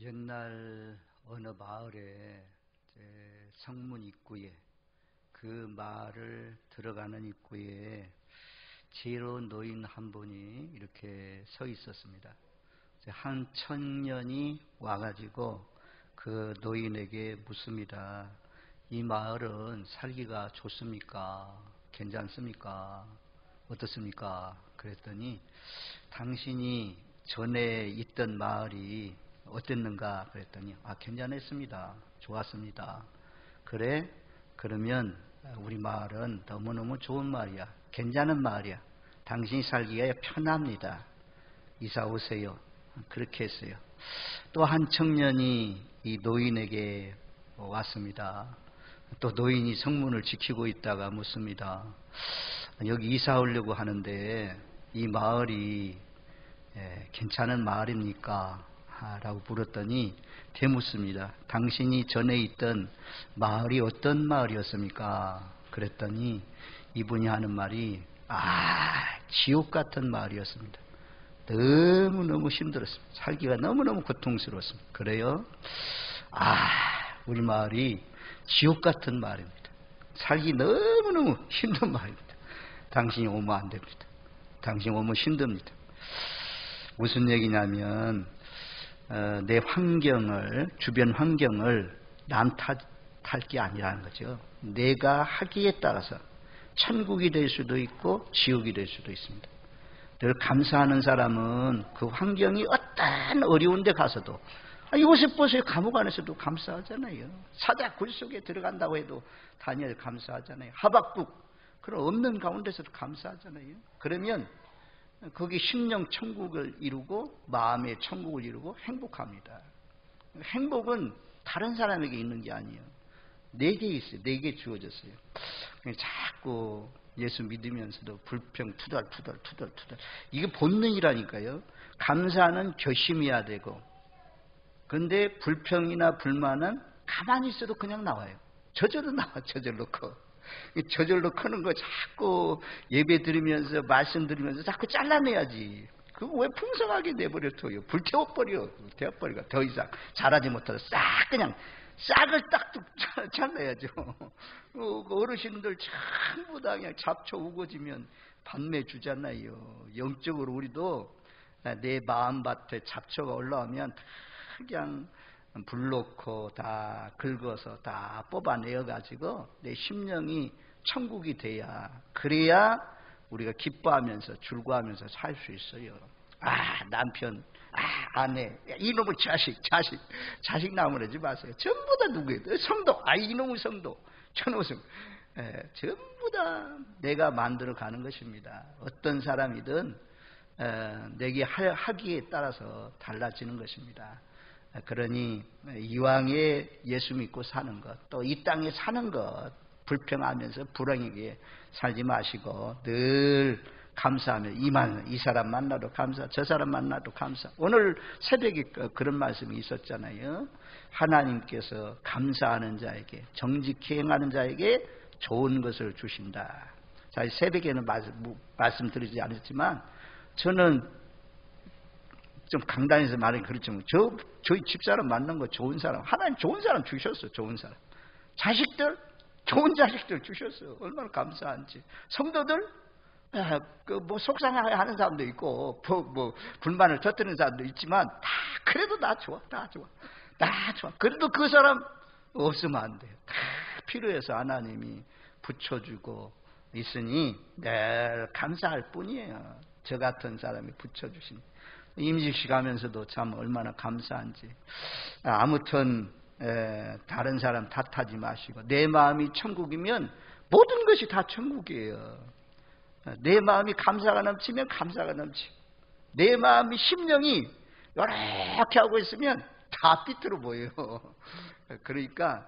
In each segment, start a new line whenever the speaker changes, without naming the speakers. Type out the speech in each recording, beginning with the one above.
옛날 어느 마을에 성문 입구에 그 마을을 들어가는 입구에 지혜로운 노인 한 분이 이렇게 서 있었습니다. 한 청년이 와가지고 그 노인에게 묻습니다. 이 마을은 살기가 좋습니까? 괜찮습니까? 어떻습니까? 그랬더니 당신이 전에 있던 마을이 어땠는가? 그랬더니 괜찮았습니다. 좋았습니다. 그래? 그러면 우리 마을은 너무너무 좋은 마을이야. 괜찮은 마을이야. 당신이 살기가 편합니다. 이사 오세요. 그렇게 했어요. 또 한 청년이 이 노인에게 왔습니다. 또 노인이 성문을 지키고 있다가 묻습니다. 여기 이사 오려고 하는데 이 마을이 괜찮은 마을입니까? 라고 물었더니 되묻습니다. 당신이 전에 있던 마을이 어떤 마을이었습니까? 그랬더니 이분이 하는 말이 지옥 같은 마을이었습니다. 너무너무 힘들었습니다. 살기가 너무너무 고통스러웠습니다. 그래요? 우리 마을이 지옥 같은 마을입니다. 살기 너무너무 힘든 마을입니다. 당신이 오면 안 됩니다. 당신이 오면 힘듭니다. 무슨 얘기냐면 내 환경을, 주변 환경을 남 탓할 게 아니라는 거죠. 내가 하기에 따라서 천국이 될 수도 있고 지옥이 될 수도 있습니다. 늘 감사하는 사람은 그 환경이 어떤 어려운 데 가서도 요셉 보세요. 감옥 안에서도 감사하잖아요. 사자 굴 속에 들어간다고 해도 다니엘 감사하잖아요. 하박국 그런 없는 가운데서도 감사하잖아요. 그러면 거기 심령 천국을 이루고 마음의 천국을 이루고 행복합니다. 행복은 다른 사람에게 있는 게 아니에요. 내게 있어요. 내게 주어졌어요. 자꾸 예수 믿으면서도 불평 투덜투덜 이게 본능이라니까요. 감사는 결심해야 되고, 그런데 불평이나 불만은 가만히 있어도 그냥 나와요. 저절로 나와. 저절로 크는 거 자꾸 예배 드리면서 말씀 드리면서 자꾸 잘라내야지. 그거 왜 풍성하게 내버려둬요? 불태워버려. 더 이상 자라지 못해서 그냥 싹을 딱둑 잘라야죠. 어르신들 전부 다 그냥 잡초 우거지면 반매 주잖아요. 영적으로 우리도 내 마음밭에 잡초가 올라오면 그냥 불 놓고 다 긁어서 다 뽑아내어가지고 내 심령이 천국이 돼야, 그래야 우리가 기뻐하면서 즐거워하면서 살 수 있어요. 남편, 아내, 이놈의 자식 나무라지 마세요. 전부 다 누구예요? 성도, 이놈의 성도, 저놈의 성도. 전부 다 내가 만들어 가는 것입니다. 어떤 사람이든 내게 하기에 따라서 달라지는 것입니다. 그러니 이왕에 예수 믿고 사는 것, 또 이 땅에 사는 것 불평하면서 불행하게 살지 마시고 늘 감사하며 이 사람 만나도 감사, 저 사람 만나도 감사. 오늘 새벽에 그런 말씀이 있었잖아요. 하나님께서 감사하는 자에게, 정직히 행하는 자에게 좋은 것을 주신다. 자, 새벽에는 말씀드리지 않았지만 저는 좀 강단에서 말하기 그렇지만 저희 집사람 만난 거 좋은 사람, 하나님 좋은 사람 주셨어. 좋은 사람, 자식들 좋은 자식들 주셨어요. 얼마나 감사한지. 성도들 속상해하는 사람도 있고 불만을 터뜨리는 사람도 있지만 그래도 다 좋아. 그래도 그 사람 없으면 안 돼요. 다 필요해서 하나님이 붙여주고 있으니 늘 감사할 뿐이에요. 저 같은 사람이 붙여주신 임직식 하면서도 참 얼마나 감사한지. 아무튼 다른 사람 탓하지 마시고 내 마음이 천국이면 모든 것이 다 천국이에요. 내 마음이 감사가 넘치면 감사가 넘치고, 내 마음이 심령이 이렇게 하고 있으면 다 삐뚤어 보여요. 그러니까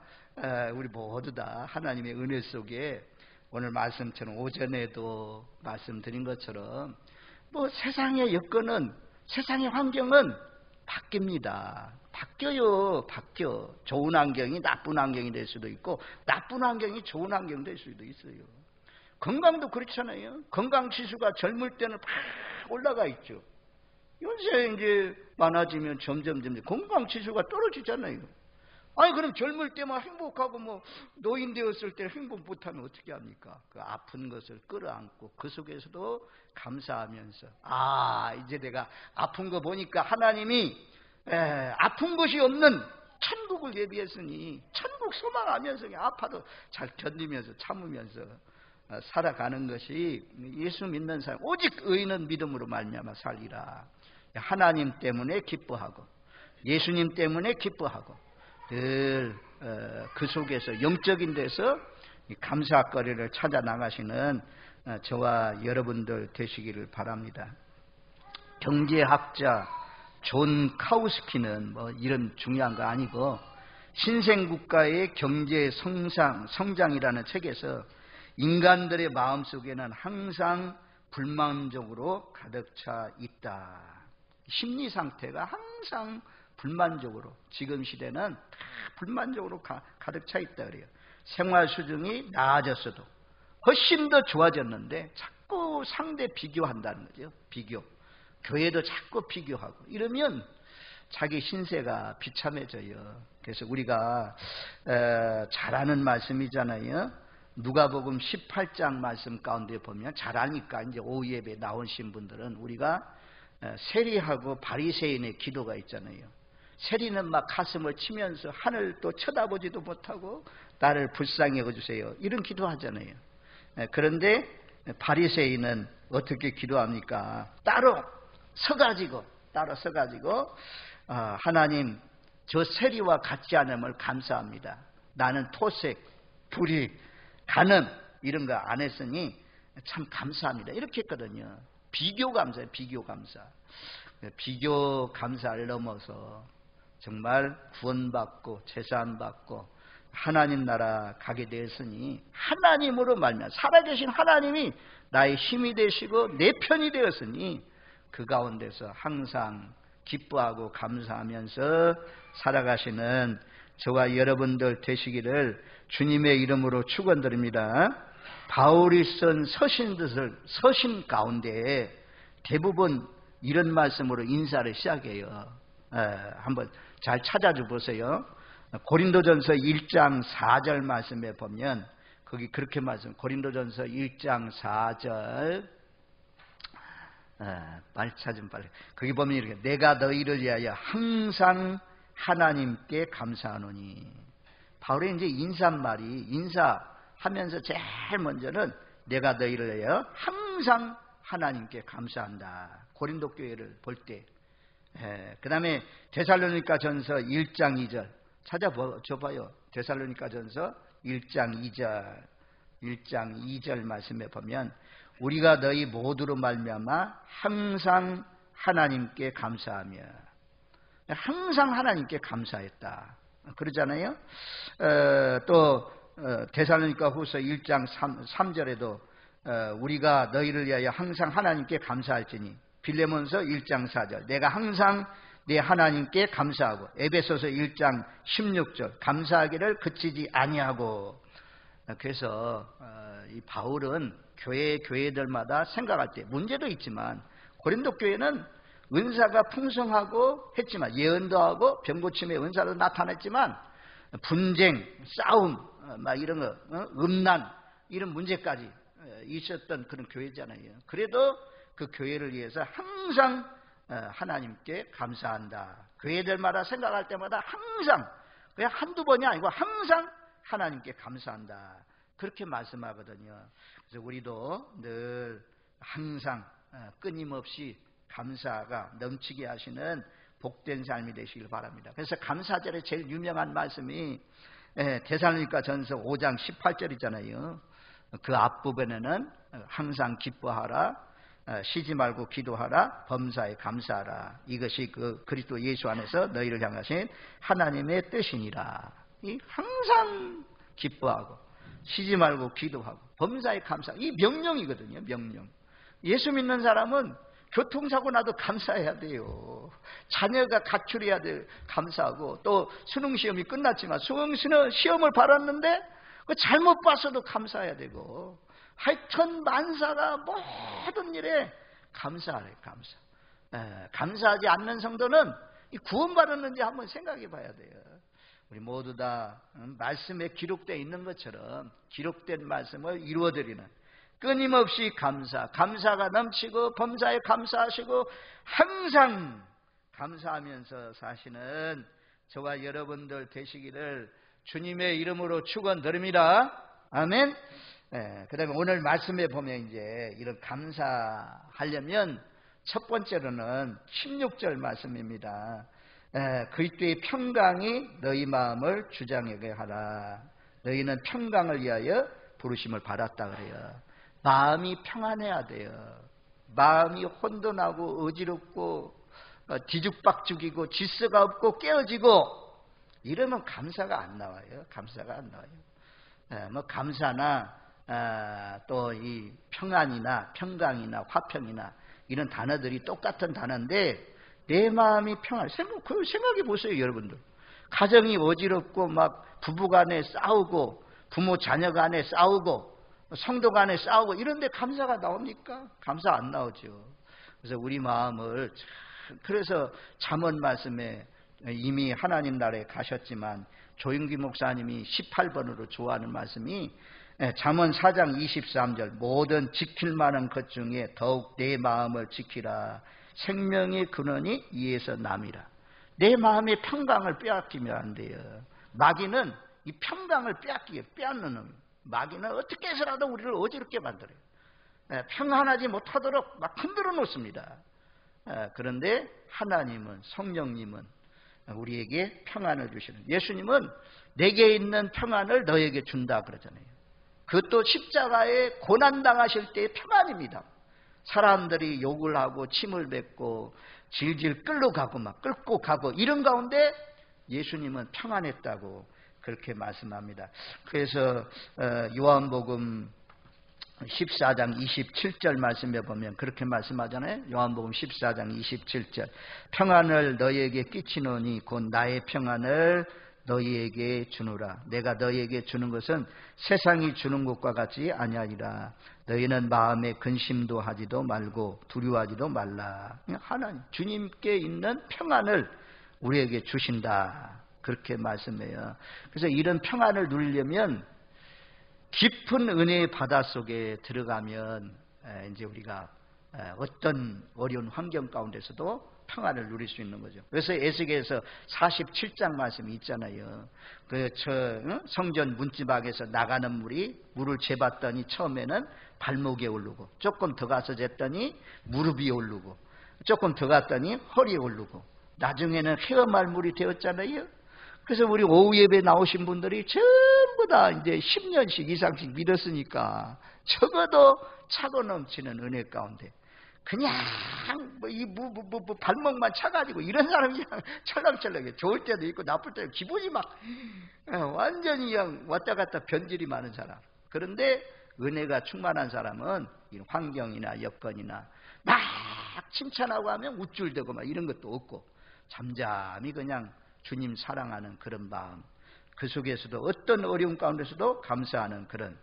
우리 모두 다 하나님의 은혜 속에 오늘 말씀처럼 오전에도 말씀드린 것처럼 세상의 여건은, 세상의 환경은 바뀌어요. 좋은 환경이 나쁜 환경이 될 수도 있고 나쁜 환경이 좋은 환경이 될 수도 있어요. 건강도 그렇잖아요. 건강 지수가 젊을 때는 팍 올라가 있죠. 연세 이제 많아지면 점점 건강 지수가 떨어지잖아요. 아니 그럼 젊을 때만 행복하고 뭐 노인 되었을 때 행복 못하면 어떻게 합니까? 그 아픈 것을 끌어안고 그 속에서도 감사하면서 이제 내가 아픈 거 보니까 하나님이 아픈 것이 없는 천국을 예비했으니 천국 소망하면서 아파도 잘 견디면서 참으면서 살아가는 것이 예수 믿는 사람 오직 의인은 믿음으로 말미암아 살리라. 하나님 때문에 기뻐하고 예수님 때문에 기뻐하고 늘 그 속에서 영적인 데서 감사거리를 찾아 나가시는 저와 여러분들 되시기를 바랍니다. 경제학자 존 카우스키는 뭐 이런 중요한 거 아니고 신생국가의 경제 성장이라는 책에서 인간들의 마음속에는 항상 불만족으로 가득 차 있다. 심리 상태가 항상 불만족으로, 지금 시대는 다 불만족으로 가득 차 있다 그래요. 생활 수준이 나아졌어도 훨씬 더 좋아졌는데 자꾸 상대 비교한다는 거죠. 비교. 교회도 자꾸 비교하고 이러면 자기 신세가 비참해져요. 그래서 우리가 잘 아는 말씀이잖아요. 누가복음 18장 말씀 가운데 보면 잘 아니까 이제 오후 예배 나오신 분들은 우리가 세리하고 바리새인의 기도가 있잖아요. 세리는 막 가슴을 치면서 하늘도 쳐다보지도 못하고 나를 불쌍히 여겨주세요. 이런 기도하잖아요. 그런데 바리새인은 어떻게 기도합니까? 따로 서가지고 하나님 저 세리와 같지 않음을 감사합니다. 나는 토색, 불의, 간음 이런 거 안 했으니 참 감사합니다. 이렇게 했거든요. 비교 감사예요. 비교 감사. 비교 감사를 넘어서 정말 구원받고 제사함받고 하나님 나라 가게 되었으니 하나님으로 말미암아 살아계신 하나님이 나의 힘이 되시고 내 편이 되었으니 그 가운데서 항상 기뻐하고 감사하면서 살아가시는 저와 여러분들 되시기를 주님의 이름으로 축원드립니다. 바울이 쓴 서신 가운데 대부분 이런 말씀으로 인사를 시작해요. 한번 잘 찾아줘 보세요. 고린도전서 1장 4절 말씀에 보면 거기 그렇게 고린도전서 1장 4절 빨리 찾으면 빨리. 거기 보면 이렇게 내가 너희를 위하여 항상 하나님께 감사하노니. 바울의 이제 인사하면서 제일 먼저는 내가 너희를 위하여 항상 하나님께 감사한다. 고린도 교회를 볼 때. 그 다음에 데살로니가 전서 1장 2절 찾아줘봐요. 데살로니가 전서 1장 2절 말씀에 보면 우리가 너희 모두로 말미암아 항상 하나님께 감사하며 항상 하나님께 감사했다. 그러잖아요. 또 데살로니가 후서 1장 3절에도 우리가 너희를 위하여 항상 하나님께 감사할지니 빌레몬서 1장 4절 내가 항상 내 하나님께 감사하고 에베소서 1장 16절 감사하기를 그치지 아니하고. 그래서 이 바울은 교회들마다 생각할 때 문제도 있지만 고린도 교회는 은사가 풍성하고 했지만 예언도 하고 병고침의 은사도 나타냈지만 분쟁, 싸움 막 이런 거 음란 이런 문제까지 있었던 그런 교회잖아요. 그래도 그 교회를 위해서 항상 하나님께 감사한다. 교회들마다 생각할 때마다 항상 그냥 한두 번이 아니고 항상 하나님께 감사한다. 그렇게 말씀하거든요. 그래서 우리도 늘 항상 끊임없이 감사가 넘치게 하시는 복된 삶이 되시길 바랍니다. 그래서 감사절에 제일 유명한 말씀이 데살로니가 전서 5장 18절이잖아요. 그 앞부분에는 항상 기뻐하라, 쉬지 말고 기도하라, 범사에 감사하라. 이것이 그 그리스도 예수 안에서 너희를 향하신 하나님의 뜻이니라. 이 항상 기뻐하고 쉬지 말고 기도하고 범사에 감사. 이 명령이거든요. 명령. 예수 믿는 사람은 교통사고 나도 감사해야 돼요. 자녀가 가출해야 돼 감사하고 또 수능시험이 끝났지만 수능시험을 받았는데 잘못 봤어도 감사해야 되고 하여튼 만사가 모든 일에 감사하래. 감사. 감사하지 않는 성도는 구원받았는지 한번 생각해 봐야 돼요. 우리 모두 다 말씀에 기록되어 있는 것처럼 기록된 말씀을 이루어드리는 끊임없이 감사가 넘치고 범사에 감사하시고 항상 감사하면서 사시는 저와 여러분들 되시기를 주님의 이름으로 축원드립니다. 아멘. 그 다음에 오늘 말씀에 보면 이제 이런 감사하려면 첫 번째로는 16절 말씀입니다. 그리스도의 평강이 너희 마음을 주장하게 하라. 너희는 평강을 위하여 부르심을 받았다 그래요. 마음이 평안해야 돼요. 마음이 혼돈하고 어지럽고 뒤죽박죽이고 질서가 없고 깨어지고 이러면 감사가 안 나와요. 감사가 안 나와요. 뭐 감사나 또 이 평안이나 평강이나 화평이나 이런 단어들이 똑같은 단어인데 내 마음이 평안. 생각해 보세요, 여러분들. 가정이 어지럽고 막 부부간에 싸우고 부모 자녀간에 싸우고 성도간에 싸우고 이런데 감사가 나옵니까? 감사 안 나오죠. 그래서 우리 마음을 그래서 잠언 말씀에 이미 하나님 나라에 가셨지만 조윤기 목사님이 18번으로 좋아하는 말씀이 잠언 4장 23절 모든 지킬 만한 것 중에 더욱 내 마음을 지키라. 생명의 근원이 이에서 남이라. 내 마음의 평강을 빼앗기면 안 돼요. 마귀는 이 평강을 빼앗는 놈. 마귀는 어떻게 해서라도 우리를 어지럽게 만들어요. 평안하지 못하도록 막 흔들어 놓습니다. 그런데 하나님은 성령님은 우리에게 평안을 주시는, 예수님은 내게 있는 평안을 너에게 준다 그러잖아요. 그것도 십자가에 고난당하실 때의 평안입니다. 사람들이 욕을 하고 침을 뱉고 질질 끌고 가고 이런 가운데 예수님은 평안했다고 그렇게 말씀합니다. 그래서 요한복음 14장 27절 말씀에 보면 그렇게 말씀하잖아요. 요한복음 14장 27절 평안을 너희에게 끼치노니 곧 나의 평안을 너희에게 주노라. 내가 너희에게 주는 것은 세상이 주는 것과 같이 아니하리라. 너희는 마음에 근심도 하지도 말고 두려워하지도 말라. 하나님 주님께 있는 평안을 우리에게 주신다. 그렇게 말씀해요. 그래서 이런 평안을 누리려면 깊은 은혜의 바다 속에 들어가면 이제 우리가 어떤 어려운 환경 가운데서도 평안을 누릴 수 있는 거죠. 그래서 에스겔서 47장 말씀이 있잖아요. 성전 문지방에서 나가는 물을 재봤더니 처음에는 발목에 오르고 조금 더 가서 쟀더니 무릎 위에 오르고 조금 더 갔더니 허리에 오르고 나중에는 헤어말 물이 되었잖아요. 그래서 우리 오후 예배 나오신 분들이 전부 다 이제 10년씩 이상씩 믿었으니까 적어도 차고 넘치는 은혜 가운데 그냥 발목만 차가지고 이런 사람이 그냥 철렁철렁해. 좋을 때도 있고 나쁠 때도 기분이 막 완전히 그냥 왔다 갔다 변질이 많은 사람. 그런데 은혜가 충만한 사람은 환경이나 여건이나 막 칭찬하고 하면 우쭐대고 막 이런 것도 없고 잠잠히 그냥 주님 사랑하는 그런 마음, 그 속에서도 어떤 어려움 가운데서도 감사하는 그런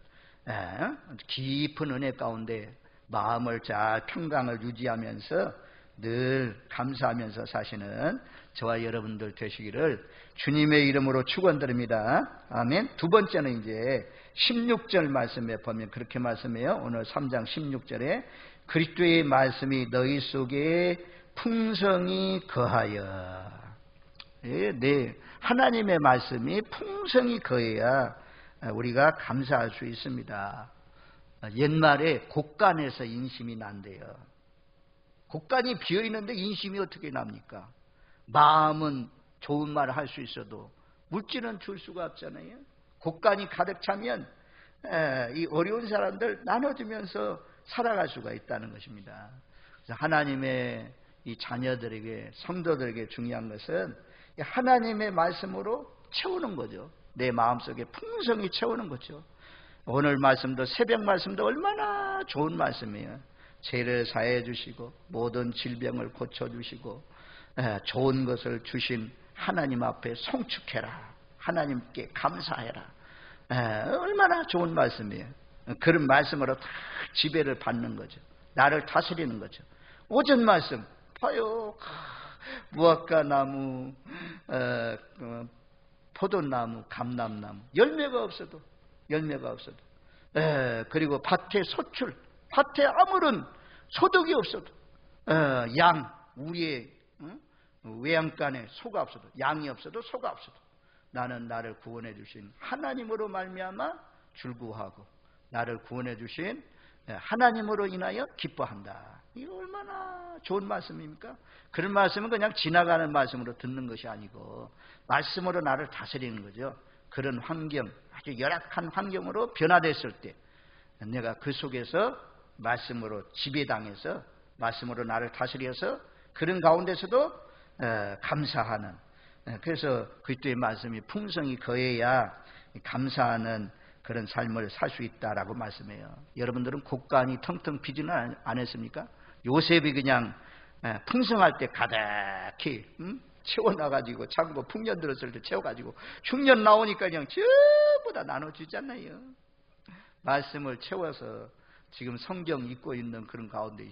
깊은 은혜 가운데 마음을 잘 평강을 유지하면서 늘 감사하면서 사시는 저와 여러분들 되시기를 주님의 이름으로 축원드립니다. 아멘. 두 번째는 이제 16절 말씀에 보면 그렇게 말씀해요. 오늘 3장 16절에 그리스도의 말씀이 너희 속에 풍성히 거하여. 네, 하나님의 말씀이 풍성히 거해야 우리가 감사할 수 있습니다. 옛말에 곡간에서 인심이 난대요. 곡간이 비어있는데 인심이 어떻게 납니까? 마음은 좋은 말을 할 수 있어도 물질은 줄 수가 없잖아요. 곡간이 가득 차면 이 어려운 사람들 나눠주면서 살아갈 수가 있다는 것입니다. 그래서 하나님의 이 자녀들에게 성도들에게 중요한 것은 하나님의 말씀으로 채우는 거죠. 내 마음속에 풍성히 채우는 거죠. 오늘 말씀도 새벽 말씀도 얼마나 좋은 말씀이에요. 죄를 사해 주시고 모든 질병을 고쳐주시고 좋은 것을 주신 하나님 앞에 송축해라. 하나님께 감사해라. 얼마나 좋은 말씀이에요. 그런 말씀으로 다 지배를 받는 거죠. 나를 다스리는 거죠. 오전 말씀 봐요. 무화과 나무, 포도나무, 감람나무, 열매가 없어도. 그리고 밭에 소출, 밭에 아무런 소득이 없어도, 우리의 외양간에 소가 없어도, 양이 없어도 소가 없어도 나는 나를 구원해 주신 하나님으로 말미암아 즐거워하고 나를 구원해 주신 하나님으로 인하여 기뻐한다. 이거 얼마나 좋은 말씀입니까? 그런 말씀은 그냥 지나가는 말씀으로 듣는 것이 아니고 말씀으로 나를 다스리는 거죠. 그런 환경, 아주 열악한 환경으로 변화됐을 때 내가 그 속에서 말씀으로 지배당해서 말씀으로 나를 다스려서 그런 가운데서도 감사하는, 그래서 그리스도의 말씀이 풍성히 거해야 감사하는 그런 삶을 살 수 있다라고 말씀해요. 여러분들은 곳간이 텅텅 비지는 않았습니까? 요셉이 그냥 풍성할 때 가득히 채워놔가지고 창고 풍년 들었을 때 채워가지고 흉년 나오니까 그냥 전부 다 나눠주잖아요. 말씀을 채워서 지금 성경 읽고 있는 그런 가운데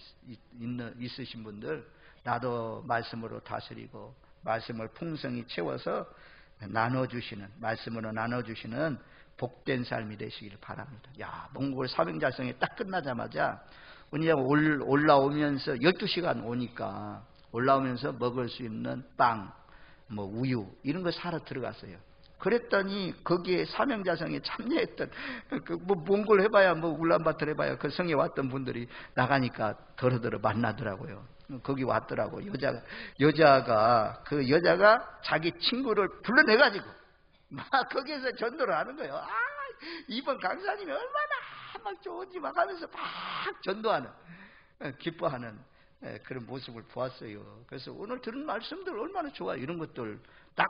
있으신 분들, 나도 말씀으로 다스리고 말씀을 풍성히 채워서 나눠주시는, 말씀으로 나눠주시는 복된 삶이 되시길 바랍니다. 몽골 사명자성이 딱 끝나자마자 그냥 올라오면서 12시간 오니까 올라오면서 먹을 수 있는 빵, 우유 이런 거 사러 들어갔어요. 그랬더니 거기에 사명자성에 참여했던 몽골 해봐야 울란바토르 해봐야 그 성에 왔던 분들이 나가니까 더러더러 만나더라고요. 거기 왔더라고. 여자가 자기 친구를 불러내가지고 막 거기에서 전도를 하는 거예요. 이번 강사님이 얼마나 막 좋은지 막 하면서 막 전도하는, 기뻐하는 그런 모습을 보았어요. 그래서 오늘 들은 말씀들 얼마나 좋아요. 이런 것들 딱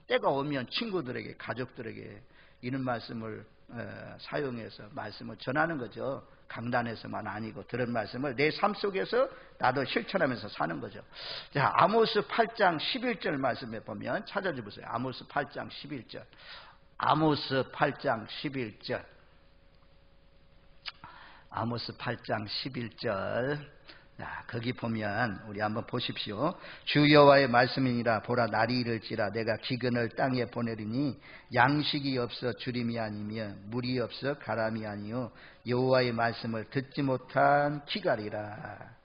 때가 오면 친구들에게, 가족들에게 이런 말씀을 사용해서 말씀을 전하는 거죠. 강단에서만 아니고 들은 말씀을 내 삶 속에서 나도 실천하면서 사는 거죠. 자, 아모스 8장 11절 말씀에 보면 찾아주세요. 아모스 8장 11절. 아모스 8장 11절. 아모스 8장 11절. 자, 거기 보면 우리 한번 보십시오. 주 여호와의 말씀이니라. 보라, 날이 이를지라 내가 기근을 땅에 보내리니 양식이 없어 주림이 아니며 물이 없어 가람이 아니요 여호와의 말씀을 듣지 못한 기갈이라.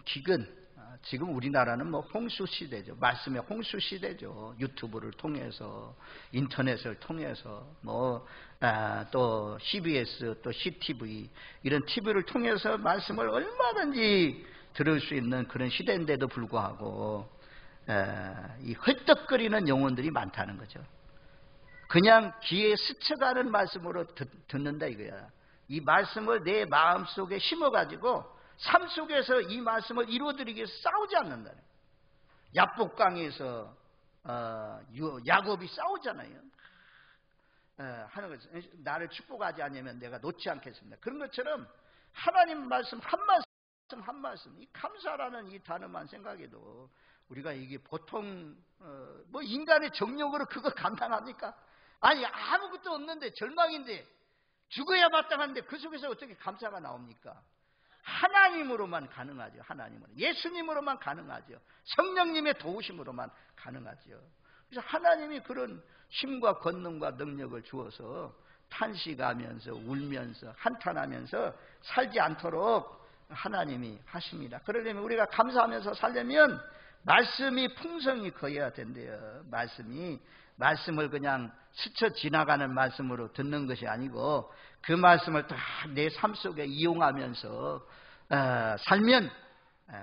기근. 지금 우리나라는 홍수 시대죠. 말씀의 홍수 시대죠. 유튜브를 통해서, 인터넷을 통해서, 또 CBS, 또 CTV 이런 TV를 통해서 말씀을 얼마든지 들을 수 있는 그런 시대인데도 불구하고 이 헐떡거리는 영혼들이 많다는 거죠. 그냥 귀에 스쳐가는 말씀으로 듣는다 이거야. 이 말씀을 내 마음속에 심어가지고 삶 속에서 이 말씀을 이루어드리기 위해서 싸우지 않는다. 야복강에서 야곱이 싸우잖아요. 하는 거죠. 나를 축복하지 않으면 내가 놓지 않겠습니다. 그런 것처럼 하나님 말씀 한 말씀, 이 감사라는 이 단어만 생각해도 우리가 이게 보통 인간의 정력으로 그거 감당합니까? 아니 아무것도 없는데 절망인데 죽어야 마땅한데 그 속에서 어떻게 감사가 나옵니까? 하나님으로만 가능하죠. 하나님으로. 예수님으로만 가능하죠. 성령님의 도우심으로만 가능하죠. 그래서 하나님이 그런 힘과 권능과 능력을 주어서 탄식하면서 울면서 한탄하면서 살지 않도록 하나님이 하십니다. 그러려면 우리가 감사하면서 살려면 말씀이 풍성히 거해야 된대요. 말씀을 그냥 스쳐 지나가는 말씀으로 듣는 것이 아니고 그 말씀을 다 내 삶 속에 이용하면서 살면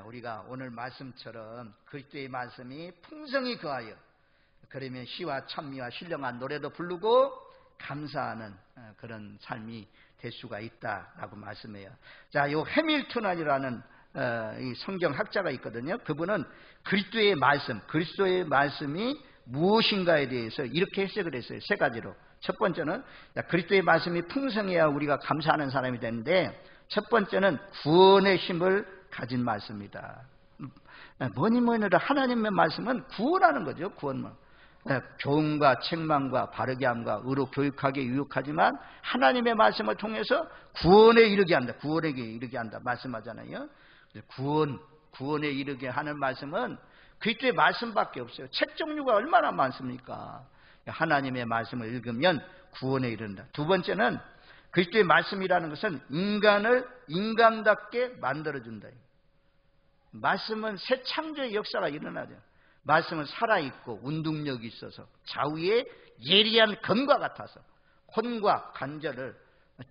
우리가 오늘 말씀처럼 그리스도의 말씀이 풍성히 거하여 그러면 시와 찬미와 신령한 노래도 부르고 감사하는 그런 삶이 될 수가 있다라고 말씀해요. 자, 요 해밀턴이라는 이 성경학자가 있거든요. 그분은 그리스도의 말씀이 무엇인가에 대해서 이렇게 해석을 했어요. 세 가지로. 첫 번째는 그리스도의 말씀이 풍성해야 우리가 감사하는 사람이 되는데, 첫 번째는 구원의 힘을 가진 말씀이다. 뭐니 해도 하나님의 말씀은 구원하는 거죠. 구원만. 교훈과 책망과 바르게 함과 의로 교육하게 유익하지만 하나님의 말씀을 통해서 구원에 이르게 한다. 구원에게 이르게 한다 말씀하잖아요. 구원, 구원에 이르게 하는 말씀은 그리스도의 말씀밖에 없어요. 책 종류가 얼마나 많습니까? 하나님의 말씀을 읽으면 구원에 이른다. 두 번째는 그리스도의 말씀이라는 것은 인간을 인간답게 만들어준다. 말씀은 새 창조의 역사가 일어나죠. 말씀은 살아있고 운동력이 있어서 좌우에 예리한 검과 같아서 혼과 관절을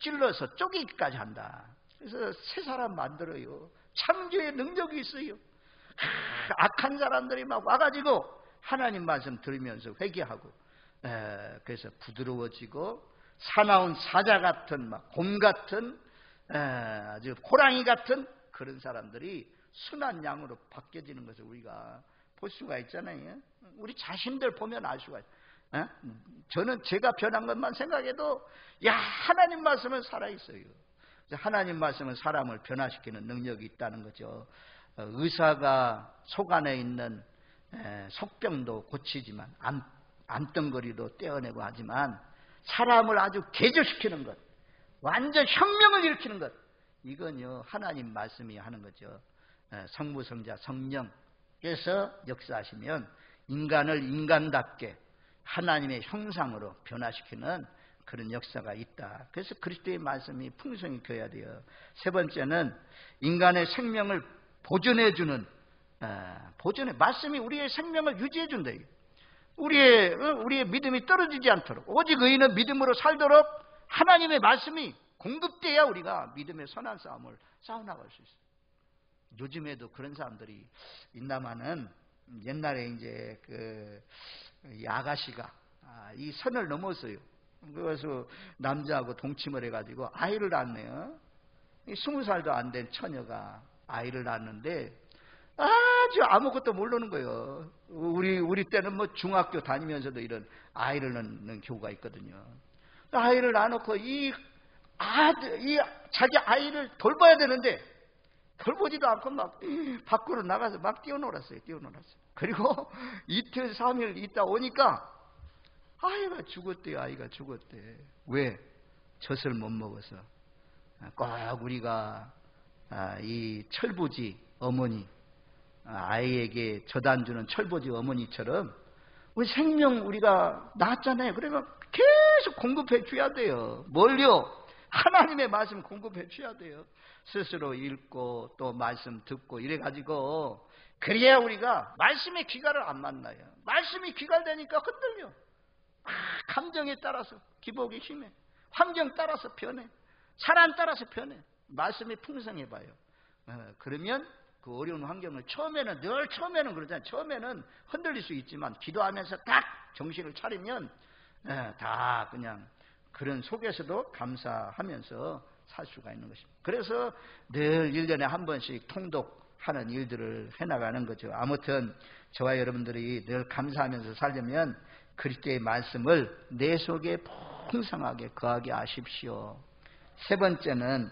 찔러서 쪼개기까지 한다. 그래서 새 사람 만들어요. 창조의 능력이 있어요. 악한 사람들이 막 와가지고 하나님 말씀 들으면서 회개하고, 그래서 부드러워지고 사나운 사자 같은 막 곰 같은 아주 호랑이 같은 그런 사람들이 순한 양으로 바뀌어지는 것을 우리가 볼 수가 있잖아요. 우리 자신들 보면 알 수가 있어요. 저는 제가 변한 것만 생각해도 하나님 말씀은 살아있어요. 하나님 말씀은 사람을 변화시키는 능력이 있다는 거죠. 의사가 속 안에 있는 속병도 고치지만 암덩거리도 떼어내고 하지만 사람을 아주 개조시키는 것, 완전 혁명을 일으키는 것, 이건요 하나님 말씀이 하는 거죠. 성부, 성자, 성령께서 역사하시면 인간을 인간답게 하나님의 형상으로 변화시키는 그런 역사가 있다. 그래서 그리스도의 말씀이 풍성히 교야 돼요. 세 번째는 인간의 생명을 보존해주는, 말씀이 우리의 생명을 유지해준다. 우리의 믿음이 떨어지지 않도록, 오직 의인은 믿음으로 살도록 하나님의 말씀이 공급돼야 우리가 믿음의 선한 싸움을 싸워나갈 수 있어요. 요즘에도 그런 사람들이 있나마는, 옛날에 이제 이 아가씨가 이 선을 넘었어요. 그래서 남자하고 동침을 해가지고 아이를 낳네요. 20살도 안 된 처녀가 아이를 낳았는데 아주 아무것도 모르는 거예요. 우리 때는 뭐 중학교 다니면서도 이런 아이를 낳는 교우가 있거든요. 아이를 낳아놓고 자기 아이를 돌봐야 되는데 돌보지도 않고 막 밖으로 나가서 막 뛰어놀았어요. 그리고 이틀 3일 있다 오니까 아이가 죽었대. 왜? 젖을 못 먹어서. 꼭 우리가 이 철부지 어머니, 아이에게 젖 안 주는 철부지 어머니처럼 우리 생명 우리가 낳았잖아요. 그러면 계속 공급해 줘야 돼요. 뭘요? 하나님의 말씀 공급해 줘야 돼요. 스스로 읽고 또 말씀 듣고 이래가지고, 그래야 우리가 말씀의 귀갈을 안 만나요. 말씀이 귀갈되니까 흔들려. 감정에 따라서 기복에 힘에, 환경 따라서 변해, 사람 따라서 변해. 말씀이 풍성해봐요. 그러면 그 어려운 환경을 처음에는 그러잖아요. 처음에는 흔들릴 수 있지만 기도하면서 딱 정신을 차리면 다 그냥 그런 속에서도 감사하면서 살 수가 있는 것입니다. 그래서 늘 1년에 한 번씩 통독하는 일들을 해나가는 거죠. 아무튼 저와 여러분들이 늘 감사하면서 살려면 그리스도의 말씀을 내 속에 풍성하게 거하게 하십시오. 세 번째는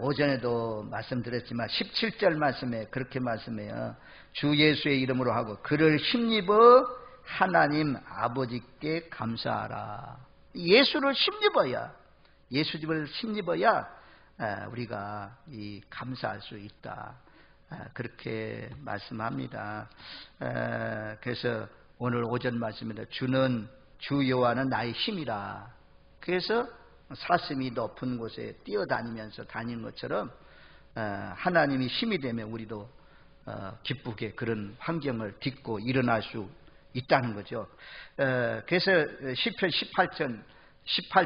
오전에도 말씀드렸지만 17절 말씀에 그렇게 말씀해요. 주 예수의 이름으로 하고 그를 힘입어 하나님 아버지께 감사하라. 예수를 힘입어야, 예수집을 힘입어야 우리가 감사할 수 있다. 그렇게 말씀합니다. 그래서 오늘 오전 말씀입니다. 주 여호와는 나의 힘이라. 그래서 사슴이 높은 곳에 뛰어다니면서 다니는 것처럼 하나님이 힘이 되면 우리도 기쁘게 그런 환경을 딛고 일어날 수 있다는 거죠. 그래서 시편 18편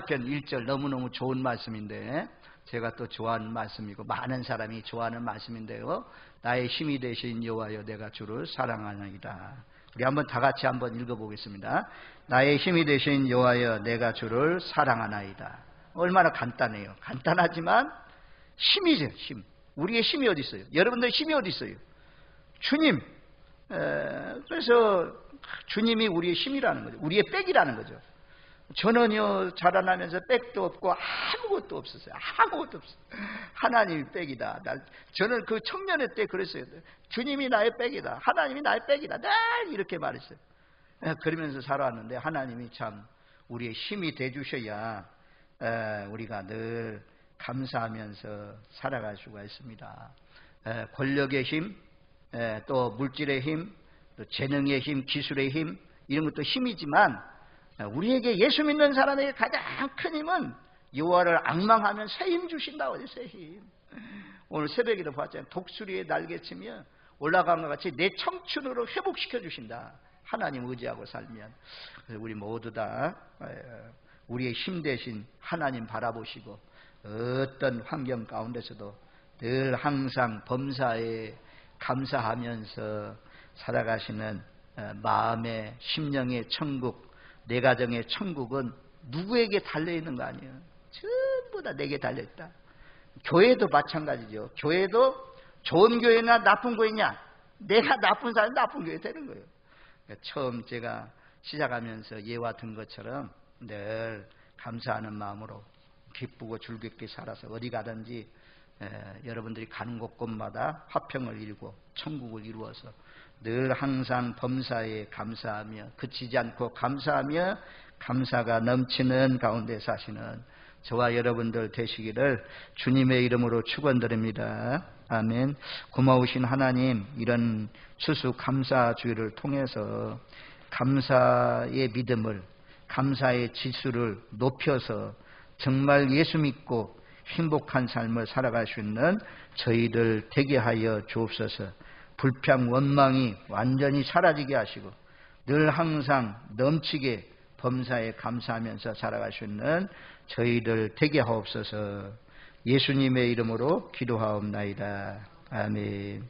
1절 너무너무 좋은 말씀인데, 제가 또 좋아하는 말씀이고 많은 사람이 좋아하는 말씀인데요. 나의 힘이 되신 여호와여 내가 주를 사랑하나이다. 우리 한번 다 같이 한번 읽어보겠습니다. 나의 힘이 되신 여호와여 내가 주를 사랑하나이다. 얼마나 간단해요. 간단하지만 힘이죠. 힘. 우리의 힘이 어디 있어요? 여러분들의 힘이 어디 있어요? 주님. 그래서 주님이 우리의 힘이라는 거죠. 우리의 백이라는 거죠. 저는요 자라나면서 백도 없고 아무것도 없었어요. 아무것도 없어요. 하나님이 백이다. 저는 그 청년회 때 그랬어요. 주님이 나의 백이다. 하나님이 나의 백이다. 늘 이렇게 말했어요. 그러면서 살아왔는데 하나님이 참 우리의 힘이 돼주셔야 우리가 늘 감사하면서 살아갈 수가 있습니다. 권력의 힘, 또 물질의 힘, 또 재능의 힘, 기술의 힘, 이런 것도 힘이지만 우리에게 예수 믿는 사람에게 가장 큰 힘은 여호와를 앙망하면 새 힘 주신다. 어디 새 힘. 오늘 새벽에도 봤잖아요. 독수리의 날개치며 올라간 것 같이 내 청춘으로 회복시켜 주신다. 하나님 의지하고 살면. 그래서 우리 모두 다 우리의 힘 대신 하나님 바라보시고 어떤 환경 가운데서도 늘 항상 범사에 감사하면서 살아가시는 마음의 심령의 천국, 내 가정의 천국은 누구에게 달려있는 거 아니에요. 전부 다 내게 달려있다. 교회도 마찬가지죠. 교회도 좋은 교회나 나쁜 교회냐, 내가 나쁜 사람이 나쁜 교회 되는 거예요. 그러니까 처음 제가 시작하면서 예와 든 것처럼 늘 감사하는 마음으로 기쁘고 즐겁게 살아서 어디 가든지 여러분들이 가는 곳곳마다 화평을 이루고 천국을 이루어서 늘 항상 범사에 감사하며 그치지 않고 감사하며 감사가 넘치는 가운데 사시는 저와 여러분들 되시기를 주님의 이름으로 축원드립니다. 아멘. 고마우신 하나님, 이런 추수감사주의를 통해서 감사의 믿음을, 감사의 지수를 높여서 정말 예수 믿고 행복한 삶을 살아갈 수 있는 저희들 되게 하여 주옵소서. 불평 원망이 완전히 사라지게 하시고 늘 항상 넘치게 범사에 감사하면서 살아갈 수 있는 저희들 되게 하옵소서. 예수님의 이름으로 기도하옵나이다. 아멘.